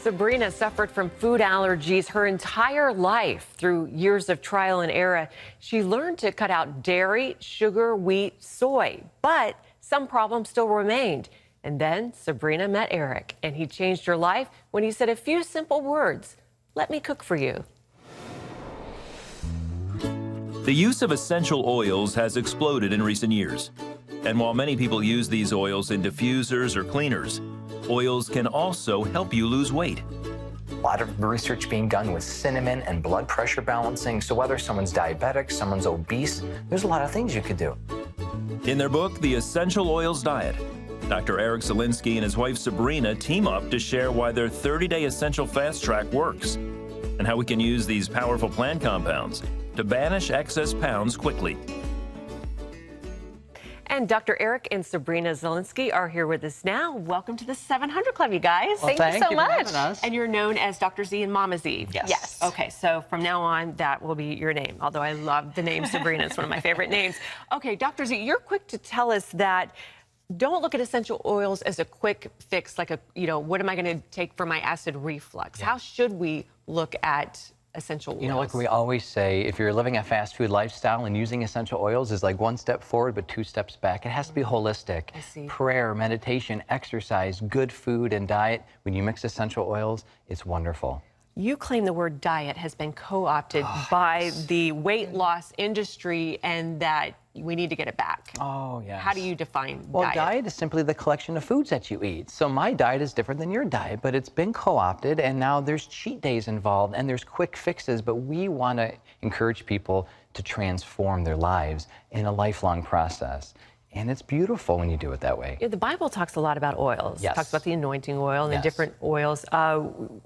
Sabrina suffered from food allergies her entire life. Through years of trial and error, she learned to cut out dairy, sugar, wheat, soy. But some problems still remained. And then Sabrina met Eric, and he changed her life when he said a few simple words: "Let me cook for you." The use of essential oils has exploded in recent years. And while many people use these oils in diffusers or cleaners, oils can also help you lose weight. A lot of research being done with cinnamon and blood pressure balancing. So whether someone's diabetic, someone's obese, there's a lot of things you could do. In their book, The Essential Oils Diet, Dr. Eric Zielinski and his wife Sabrina team up to share why their 30-day essential fast track works and how we can use these powerful plant compounds to banish excess pounds quickly. And Dr. Eric and Sabrina Zielinski are here with us now. Welcome to the 700 Club, you guys. Well, thank you so much. And you're known as Dr. Z and Mama Z. Yes. Okay, so from now on, that will be your name, although I love the name Sabrina. It's one of my favorite names. Okay, Dr. Z, you're quick to tell us that don't look at essential oils as a quick fix, like what am I going to take for my acid reflux? Yeah. How should we look at essential oils? You know, like we always say, if you're living a fast food lifestyle and using essential oils is like one step forward but two steps back. It has to be holistic. I see. Prayer, meditation, exercise, good food and diet. When you mix essential oils, it's wonderful. You claim the word diet has been co-opted by the weight loss industry and that we need to get it back. Oh, yes. How do you define Well, diet? diet is simply the collection of foods that you eat. So my diet is different than your diet, but it's been co-opted, and now there's cheat days involved, and there's quick fixes, but we want to encourage people to transform their lives in a lifelong process. And it's beautiful when you do it that way. The Bible talks a lot about oils. Yes. It talks about the anointing oil and Yes. the different oils.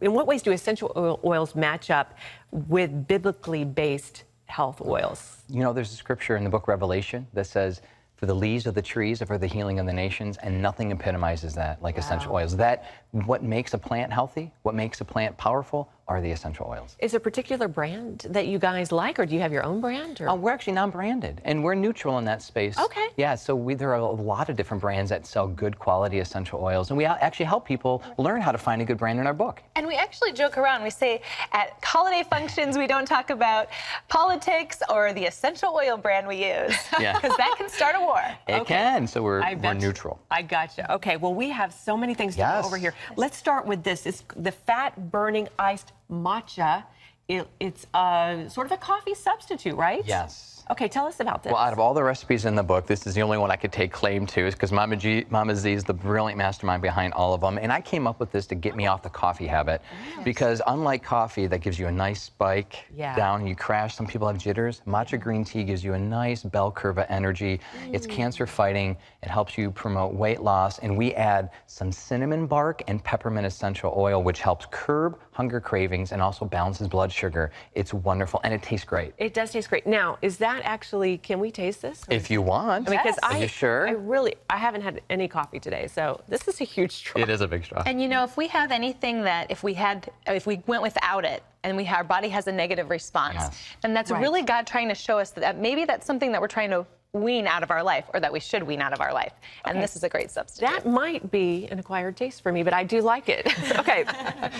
In what ways do essential oils match up with biblically based health oils? You know, there's a scripture in the book Revelation that says, "For the leaves of the trees are for the healing of the nations," and nothing epitomizes that like essential oils. What makes a plant healthy, what makes a plant powerful, are the essential oils. Is there a particular brand that you guys like, or do you have your own brand? Or? We're actually non-branded, and we're neutral in that space. Okay. Yeah, so there are a lot of different brands that sell good quality essential oils, and we actually help people learn how to find a good brand in our book. And we actually joke around. We say at holiday functions, we don't talk about politics or the essential oil brand we use. Yeah. Because that can start a war. It can, so we're bet you. neutral. I gotcha. Okay, well, we have so many things to go over here. Let's start with this. It's the fat-burning iced matcha. It's sort of a coffee substitute, right? Yes. Okay, tell us about this. Well, out of all the recipes in the book, this is the only one I could take claim to, because Mama Z is the brilliant mastermind behind all of them. And I came up with this to get me off the coffee habit, because unlike coffee that gives you a nice spike down, you crash, some people have jitters, matcha green tea gives you a nice bell curve of energy. It's cancer fighting, it helps you promote weight loss, and we add some cinnamon bark and peppermint essential oil, which helps curb hunger cravings and also balances blood sugar. It's wonderful, and it tastes great. It does taste great. Now, is that actually, can we taste this? If you want. I mean, because Are you sure? I haven't had any coffee today, so this is a huge straw. It is a big straw. And you know, if we have anything that if we went without it and our body has a negative response, then that's really God trying to show us that maybe that's something that we're trying to wean out of our life, or that we should wean out of our life. And this is a great substitute. That might be an acquired taste for me, but I do like it. Okay.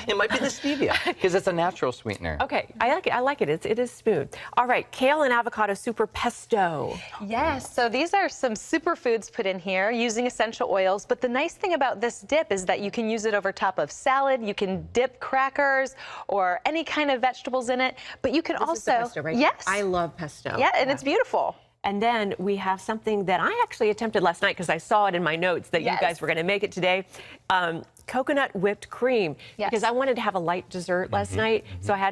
It might be the stevia, because it's a natural sweetener. Okay, I like it. I like it. It is smooth. All right, kale and avocado super pesto. Yes, so these are some superfoods put in here using essential oils. But the nice thing about this dip is that you can use it over top of salad. You can dip crackers or any kind of vegetables in it. But you can This also, is the pesto, right? yes, I love pesto. yeah, and it's beautiful. And then we have something that I actually attempted last night because I saw it in my notes that you guys were going to make it today. Coconut whipped cream, because I wanted to have a light dessert last night. So I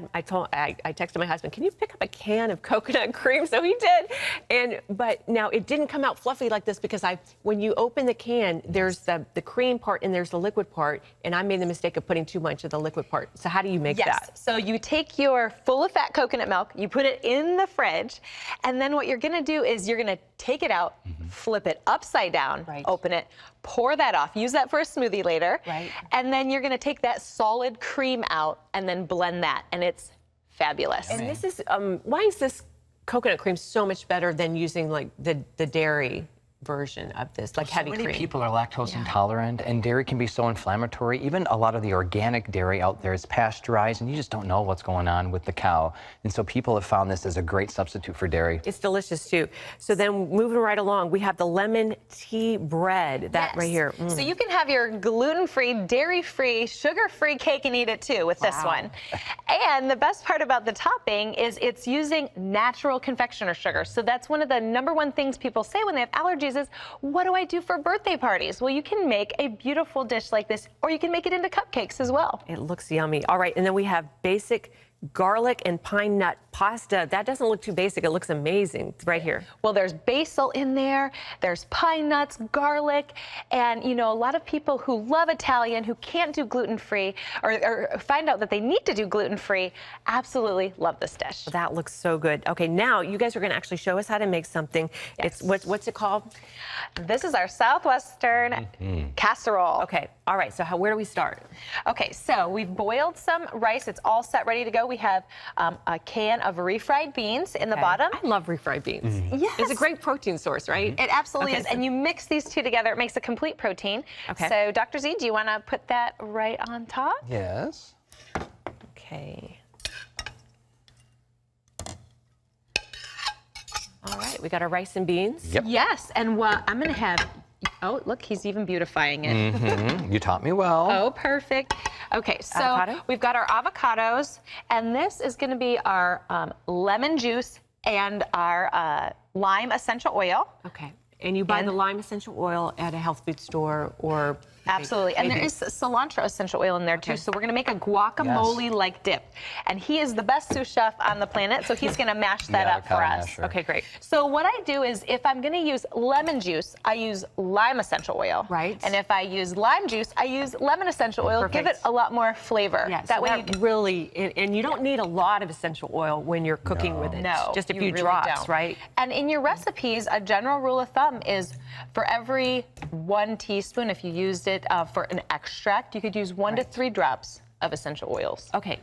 texted my husband, "Can you pick up a can of coconut cream?" So he did. But now it didn't come out fluffy like this, because when you open the can, there's the cream part and there's the liquid part, and I made the mistake of putting too much of the liquid part. So how do you make that? So you take your full of fat coconut milk, you put it in the fridge, and then what you're going to do is you're going to take it out, flip it upside down, open it, pour that off, use that for a smoothie later, and then you're going to take that solid cream out and then blend that, and it's fabulous. And this is why is this coconut cream so much better than using like the dairy version of this, like heavy so cream. many people are lactose intolerant, and dairy can be so inflammatory. Even a lot of the organic dairy out there is pasteurized, and you just don't know what's going on with the cow. And so people have found this as a great substitute for dairy. It's delicious too. So then moving right along, we have the lemon tea bread, that right here. So you can have your gluten-free, dairy-free, sugar-free cake and eat it too with this one. And the best part about the topping is it's using natural confectioner sugar. So that's one of the #1 things people say when they have allergies is, what do I do for birthday parties? Well, you can make a beautiful dish like this, or you can make it into cupcakes as well. It looks yummy. All right, and then we have basic garlic and pine nut pasta. That doesn't look too basic. It looks amazing right here. Well, there's basil in there, there's pine nuts, garlic, and you know, a lot of people who love Italian, who can't do gluten-free, or find out that they need to do gluten-free, absolutely love this dish. That looks so good. Okay, now you guys are going to actually show us how to make something. Yes. It's what's it called? This is our Southwestern casserole. Okay, all right, so where do we start? Okay, so we've boiled some rice. It's all set, ready to go. We have a can of refried beans in the bottom. I love refried beans. Yes. It's a great protein source, right? It absolutely Okay, is. so- And you mix these two together, it makes a complete protein. Okay. So, Dr. Z, do you want to put that right on top? Yes. Okay. All right, we got our rice and beans. Yep. Yes, and I'm going to have, oh, look, he's even beautifying it. You taught me well. Oh, perfect. Okay, so Avocado? we've got our avocados, and this is going to be our lemon juice and our lime essential oil. Okay, and you buy the lime essential oil at a health food store or... Absolutely, and there is cilantro essential oil in there too. So we're going to make a guacamole-like dip, and he is the best sous chef on the planet, so he's going to mash that up for avocado us. masher. Okay, great. So what I do is, if I'm going to use lemon juice, I use lime essential oil. Right. And if I use lime juice, I use lemon essential oil. Perfect. Give it a lot more flavor. Yeah, that so way you can. really, and you don't need a lot of essential oil when you're cooking with it. No, just a you few really drops, don't. right? And in your recipes, a general rule of thumb is for every 1 teaspoon, if you used it for an extract, you could use 1 to 3 drops of essential oils. Okay.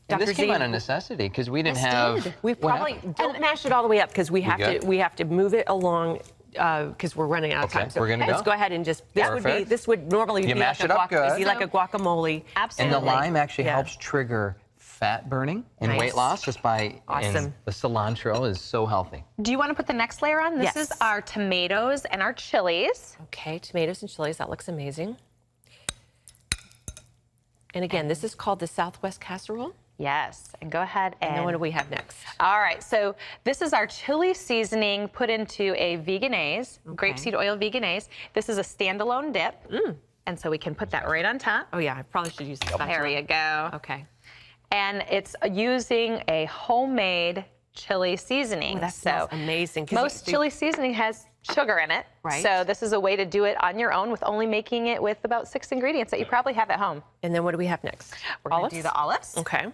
And this Dr. came Z, out of necessity because we didn't This have. did. we What probably happened? don't mash it all the way up because we have good? to move it along because we're running out of Okay, time. So we're gonna let's go. go ahead and just Perfect. this would normally You be mash like it up good. be like a guacamole. Absolutely. And the lime actually Yeah. helps trigger fat burning and Nice. weight loss just by. Awesome. And the cilantro is so healthy. Do you want to put the next layer on? This Yes. is our tomatoes and our chilies. Okay, tomatoes and chilies. That looks amazing. And again, this is called the Southwest casserole. Yes, and go ahead And then what do and. we have next? All right, so this is our chili seasoning put into a veganaise, grapeseed oil veganaise. This is a standalone dip, and so we can put that right on top. Oh yeah, I probably should use the spatula. There you go. Okay. And it's using a homemade chili seasoning. Oh, that smells amazing. 'Cause Most chili seasoning has sugar in it. Right. So this is a way to do it on your own with only making it with about 6 ingredients that you probably have at home. And then what do we have next? We're going to do the olives. Okay.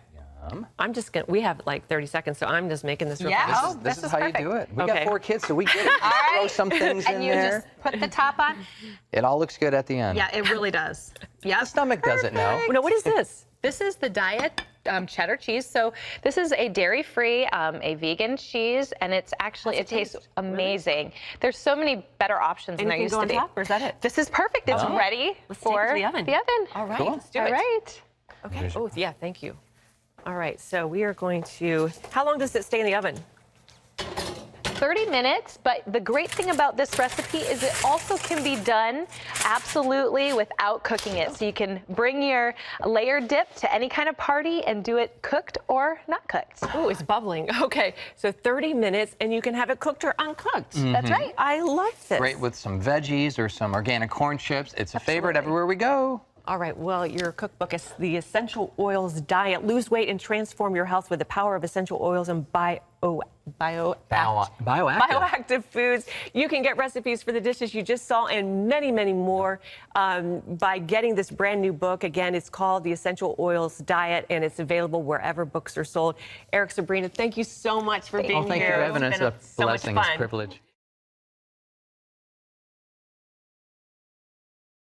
I'm just gonna. We have like 30 seconds, so I'm just making this real Yeah. quick. Oh, This this is is how perfect. you do it. We Okay. got 4 kids, so we get it. All right. Throw some things And in you there. just put the top on. It all looks good at the end. Yeah, it really does. Yeah. The stomach does it now. No, what is this? This is the diet cheddar cheese. So this is a dairy-free, a vegan cheese, and it's actually, it tastes amazing. There's so many better options than there Anything used go to on be. top, or is that it? This is perfect. It's ready Let's take it for to the oven. All right, Cool. let's do All it. right. Okay. Oh, yeah, thank you. All right, so we are going to. How long does it stay in the oven? 30 minutes, but the great thing about this recipe is it also can be done absolutely without cooking it. So you can bring your layered dip to any kind of party and do it cooked or not cooked. Oh, it's bubbling. Okay, so 30 minutes, and you can have it cooked or uncooked. That's right. I love this. Great with some veggies or some organic corn chips. It's a favorite everywhere we go. All right, well, your cookbook is the Essential Oils Diet. Lose weight and transform your health with the power of essential oils and bioactive foods. You can get recipes for the dishes you just saw and many, many more by getting this brand new book. Again, it's called The Essential Oils Diet, and it's available wherever books are sold. Eric, Sabrina, thank you so much for being Thank you here. for having us. It's been A so much blessing. It's a fun. privilege.